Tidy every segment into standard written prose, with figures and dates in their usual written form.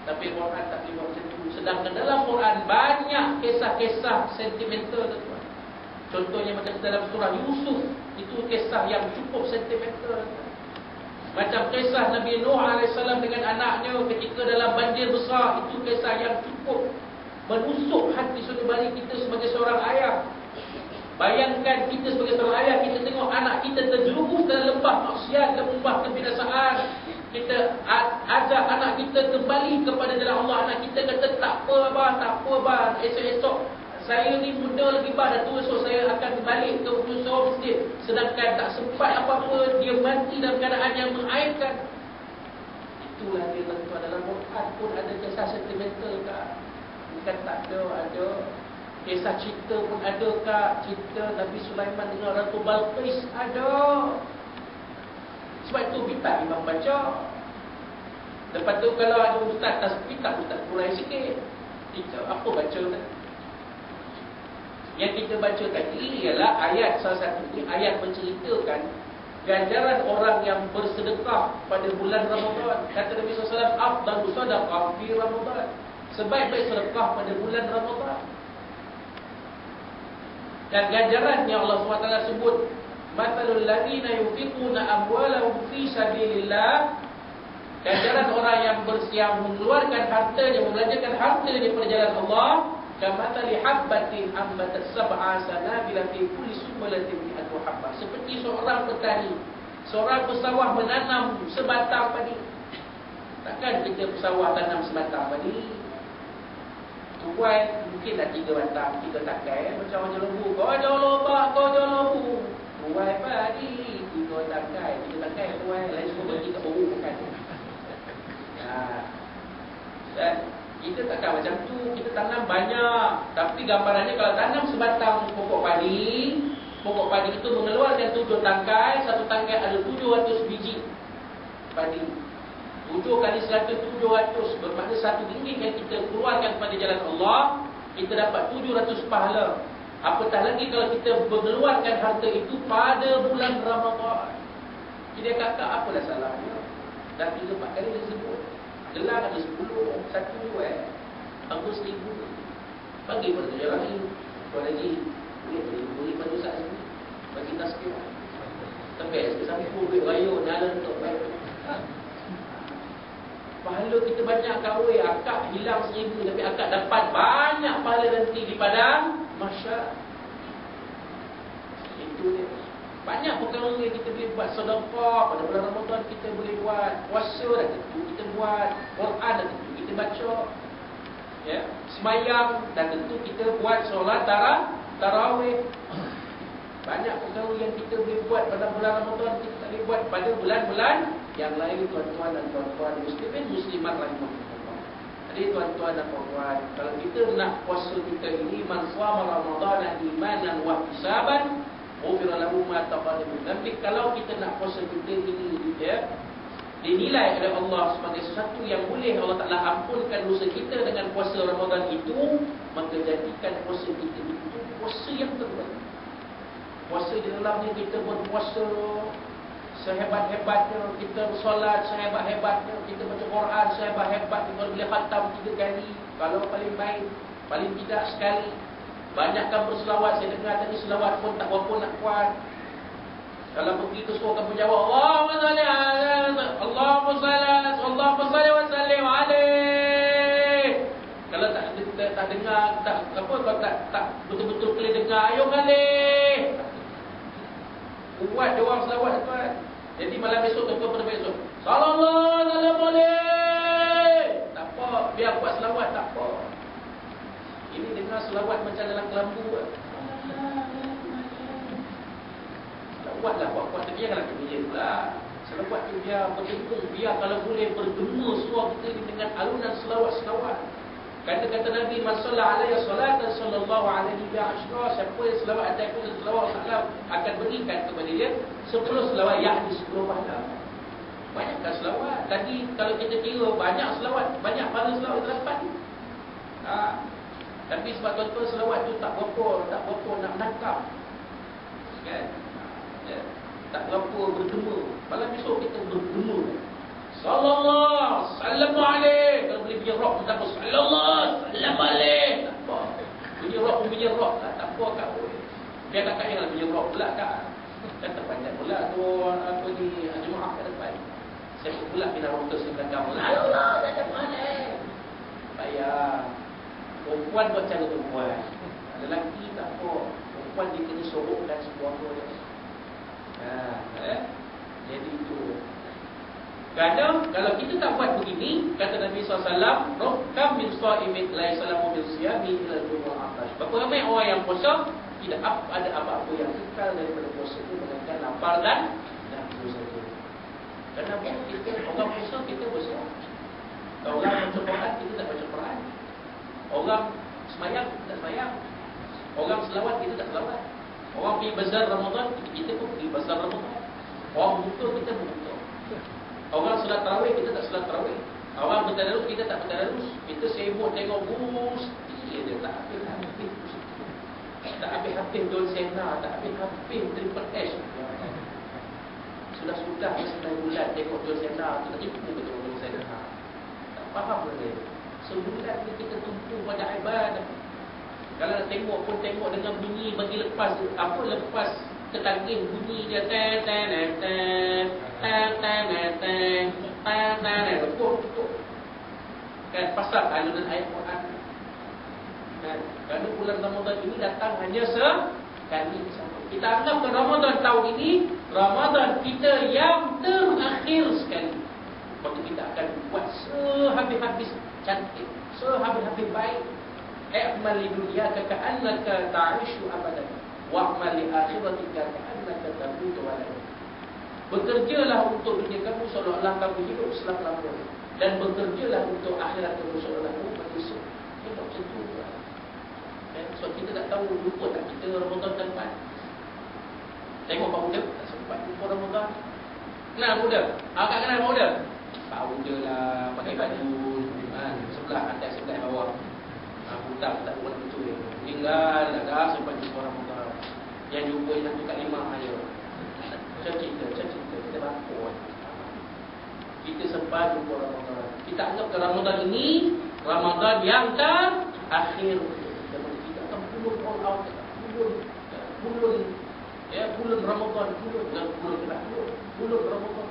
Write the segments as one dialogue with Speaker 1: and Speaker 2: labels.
Speaker 1: Tapi Quran tak boleh buat macam tu. Sedangkan dalam Quran banyak kisah-kisah sentimental, tuan. Contohnya macam dalam surah Yusuf, itu kisah yang cukup sentimental. Macam kisah Nabi Nuh AS dengan anaknya ketika dalam banjir besar, itu kisah yang cukup menusuk hati saudara kita sebagai seorang ayah. Bayangkan kita sebagai seorang ayah, kita tengok anak kita terjerumus dalam lembah maksiat, dalam lembah kebinasaan. Kita ajak anak kita kembali kepada jalan Allah. Anak kita kata, tak apa abah, tak apa abah, esok-esok saya ni muda lagi bah, dah tua, esok saya akan balik ke usaha masjid. Sedangkan tak sempat apa-apa, dia mati dalam keadaan yang mengaibkan. Itulah dia tuan-tuan, dalam Quran pun ada kisah sentimental kak. Bukan tak ada. Kisah cerita pun ada kak. Cerita Nabi Sulaiman dengan Ratu Balqis ada. Sebab itu kita imam baca. Lepas tu kalau ada ustaz tasbih, tak ustaz kurang sikit. Kita apa baca tak? Yang kita baca tadi ialah ayat, salah satu ayat menceritakan ganjaran orang yang bersedekah pada bulan Ramadan. Kata Nabi SAW, afdalu sadaqah fi Ramadan. Sebaik-baik sedekah pada bulan Ramadan. Dan ganjaran yang Allah SWT sebut, matalul ladzina yunfiquna amwalahum fi sabilillah. Ganjaran orang yang mengeluarkan hartanya, membelanjakan hartanya pada jalan Allah, kamathali habbatin ambatat sab'a sanabila fi kulli sumbulatin mi'atu habbah. Seperti seorang petani, seorang pesawah menanam sebatang padi. Takkan kita pesawah tanam sebatang padi? Tuai mungkin dah 3 batang, 3 takai, macam orang lembu. Kau jual lobak, kau jual lembu. Tuai padi, 3 takai tuai, lain semua bagi kat baru makan. Dan kita takkan macam tu. Kita tanam banyak, tapi gambarannya kalau tanam sebatang pokok padi itu mengeluarkan 7 tangkai. Satu tangkai ada 700 biji padi. 7 kali 100, 700. Bermakna RM1 yang kita keluarkan pada jalan Allah, kita dapat 700 pahala. Apatah lagi kalau kita mengeluarkan harta itu pada bulan Ramadan. Jadi kakak, apalah salahnya? Dah 3-4 kali dia sebut. Gelang ada 10, 1 bagus 1,000. Bagi pada kerja lain. Kau lagi boleh pada usah sini. Bagi tasbih. Tapi sampai duit raya nyala untuk baik. Pahala kita banyak kawai, akak hilang 1,000, tapi akak dapat banyak pahala nanti di padang mahsyar. Itu dia. Banyak perkara yang kita boleh buat. Sedekah pada bulan Ramadan kita boleh buat. Puasa dah tentu kita buat. Quran dah tentu kita baca. Ya, sembahyang dah tentu kita buat. Solat tarawih. Banyak perkara yang kita boleh buat pada bulan Ramadan, kita tak boleh buat pada bulan-bulan yang lain, tuan-tuan dan puan-puan muslimin muslimat rahimahullah. Jadi tuan-tuan dan puan-puan, kalau kita nak puasa kita ini, man shama Ramadan imanan wa ihtisaban ghufira lahu ma taqaddama min dhanbi. Kalau kita nak puasa kita ini dinilai oleh Allah sebagai sesuatu yang boleh Allah Ta'ala ampunkan dosa kita dengan puasa Ramadan itu, maka jadikan puasa kita itu puasa yang terbaik. Puasa di dalamnya kita berpuasa sehebat-hebatnya, kita bersolat sehebat-hebatnya, kita baca Quran sehebat-hebatnya, kita boleh khatam 3 kali kalau paling baik, paling tidak sekali. Banyakkan berselawat. Saya dengar tadi selawat pun tak berapa nak kuat. Kalau begitu semua akan menjawab Allahumma salli ala Allahumma salli wa sallim alaihi. Kalau tak dengar, kalau tak betul-betul boleh dengar, ayo kali buat dia orang selawat tuan. Jadi malam besok tuan pada besok sallallahu alaihi. Tak apa, biar buat selawat tak apa. Ini dengar selawat macam dalam kelambu. Selawatlah buat tapi janganlah kebijak pula. Selawat tu biar berdengung, biar kalau boleh bergema suara kita dengan alunan selawat-selawat. Kata-kata Nabi, man shalla alaihi salatan sallallahu alaihi wa sallam, siapa yang selawat atas aku sallallahu alaihi akan berikan kepada dia 10 selawat, yakni 10 pahala. Banyakkan selawat. Tadi kalau kita kira banyak selawat, banyak pahala selawat terdapat. Tapi sebab tuan-tuan selawat tu tak berapa nak menangkap. Kan? Ya. Tak berapa bergema. Malam besok kita bergema. Sallallahu alaihi. Kalau boleh biar roh tak apa. Sallallahu salam alaih. Tak apa. Bunyi roh pun bunyi roh. Tak apa kak. Dia tak kaya lah bunyi roh pula kak. Kata panjang pula tu apa ni Jumaat kat depan. Saya pula bila rotus di belakang. Allah salam alaih. Bayar. Perempuan buat cara perempuan. Lelaki tak apa. Perempuan dia kena sorokkan sebuah dia. Jadi itu. Kadang kalau kita tak buat begini, kata Nabi SAW, kam min sha'imin la yasalamu min siyami ila al-jumu'ah. Berapa ramai orang yang puasa tidak ada apa-apa yang kekal daripada puasa itu melainkan lapar dan dosa itu. Kenapa kita orang puasa kita puasa? Kalau orang baca Quran kita tak baca Quran. Orang semayang kita tak semayang. Orang selawat kita tak selawat. Orang pergi bazar Ramadan kita pun pergi bazar Ramadan. Orang buta kita buta. Orang salat tarawih kita tak salat tarawih. Orang bertadarus kita tak bertadarus. Kita sibuk tengok bus. Dia tak habis-habis. Tak habis-habis Don Sena, tak habis-habis Triple H. Sudah 9 bulan tengok Don Sena, kita tipu betul Don Sena. Tak faham boleh. Sebulan ni kita tumpu pada ibadah. Kalau nak tengok pun tengok dengan bunyi bagi lepas apa lepas ketagih bunyi dia betul. Kan pasal alunan ayat Quran. Kan kerana bulan Ramadan ini datang hanya sekali saja. Kita anggap Ramadan tahun ini Ramadan kita yang terakhir sekali. Maka kita akan buat sehabis-habis cantik, sehabis-habis baik. I'mal li dunyaka ka'annaka ta'ishu abadan wa'mal li akhiratika ka'annaka tamutu waladan. Bekerjalah untuk dunia kamu seolah-olah kamu hidup selama-lamanya, dan bekerjalah untuk akhirat kamu seolah-olah kamu mati esok. Kita macam tu. So kita tak tahu lupa tak kita Ramadan depan. Tengok Pak Muda tak sempat lupa Ramadan. Kenal Muda? Akak kenal Pak Muda? Pak Muda lah pakai baju sebelah atas sebelah bawah. Hutang tak buat betul. Tinggal dah sempat jumpa Ramadan. Yang jumpa yang tu kat 5 aja. Cerita kita lapor. Kita sempat jumpa Ramadan. Kita anggap ke Ramadan ini Ramadan yang terakhir. Kita akan pulun all out. Pulun bulan Ramadan, bulan Ramadan.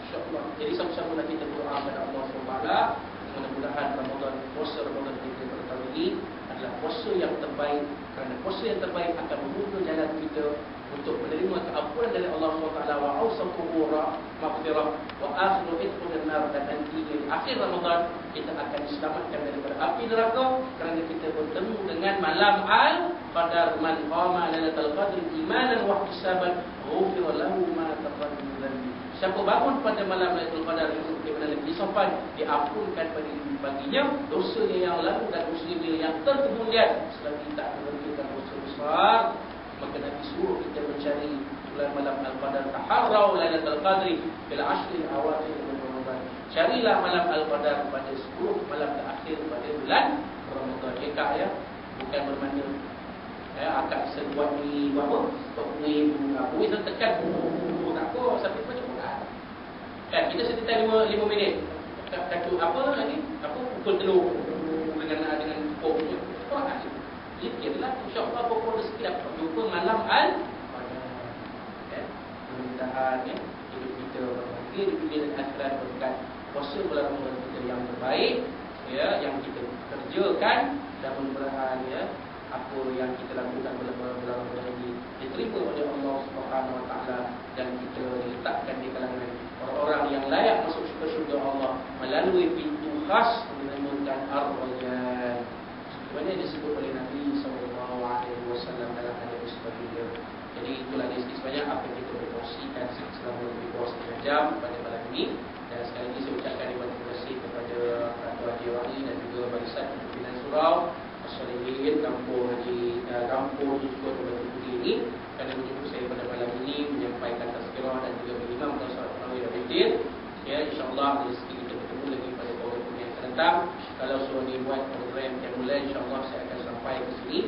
Speaker 1: InsyaAllah. Jadi sama-sama kita berdoa kepada Allah SWT. Mudah-mudahan Ramadan, puasa Ramadan kita pada tahun ini adalah puasa yang terbaik. Kerana puasa yang terbaik akan membuka jalan kita untuk menerima keampunan dari Allah SWT. Wa awsaqubura maghfirah wa akhiru idkhulun nar. Dan nanti di akhir Ramadan kita akan diselamatkan daripada api neraka kerana kita bertemu dengan malam al-qadar. Man qama lailatul qadri imanan wa ihtisaban ghufira lahu ma taqaddama min dhanbi. Siapa bangun pada malam Lailatul Qadar di mana lebih sopan, diampunkan baginya dosanya yang lalu dan dosanya yang terkemudian selagi tak mengerjakan dosa besar. Maka Nabi suruh kita mencari bulan malam Al-Qadar. Taharrau Lailatul Qadri bil ashril awakhir min Ramadan. Carilah malam Al-Qadar pada 10 malam terakhir pada bulan Ramadan. Ya, bukan bermakna akak sebuat ni apa? Kuih dan tekan tak apa sampai baca Quran. Kan kita sekitar 5 minit. Kata apa lagi? Apa pukul telur dengan pokok tu. Quran. Zikirlah insya-Allah pokok rezeki dapat jumpa malam al-Qadar. Kan? Mudah-mudahan hidup kita berbagi di dunia dan akhirat berkat puasa bulan Ramadan kita yang terbaik yang kita kerjakan, dan mudah-mudahan apa yang kita lakukan bulan Ramadan ini diterima oleh Allah Subhanahu Wa Taala dan kita diletakkan di kalangan orang-orang yang layak masuk syurga Allah melalui pintu khas menemukan ar-rayyan. Sebenarnya disebut oleh Nabi SAW dalam hadis sebagainya. Jadi itulah sebenarnya apa yang kita berkongsikan selama lebih kurang 1 jam pada malam ini. Dan sekali lagi saya ucapkan terima kasih kepada Dato' Haji Wali dan juga Barisan Pimpinan Surau Solihin Kampung Haji Kampung juga Batu Putih ini, kerana menjemput saya pada malam ini menyampaikan tazkirah dan juga mengimamkan solat tarawih dan witir. InsyaAllah rezeki kita bertemu lagi pada program yang akan datang. Kalau suruh dibuat program yang mulai, insyaAllah saya akan sampai ke sini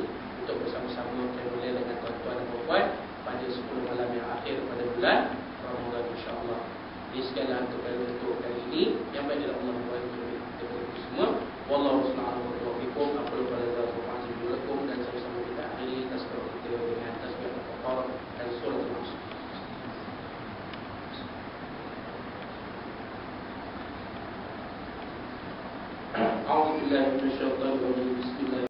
Speaker 1: untuk bersama-sama yang mulai dengan tuan-tuan dan puan pada 10 malam yang akhir pada bulan Ramadan insyaAllah. Jadi sekianlah untuk kali ini yang baik adalah Allah SWT kita semua. A'udzubillahi minasyaitonir rajim. Bismillah.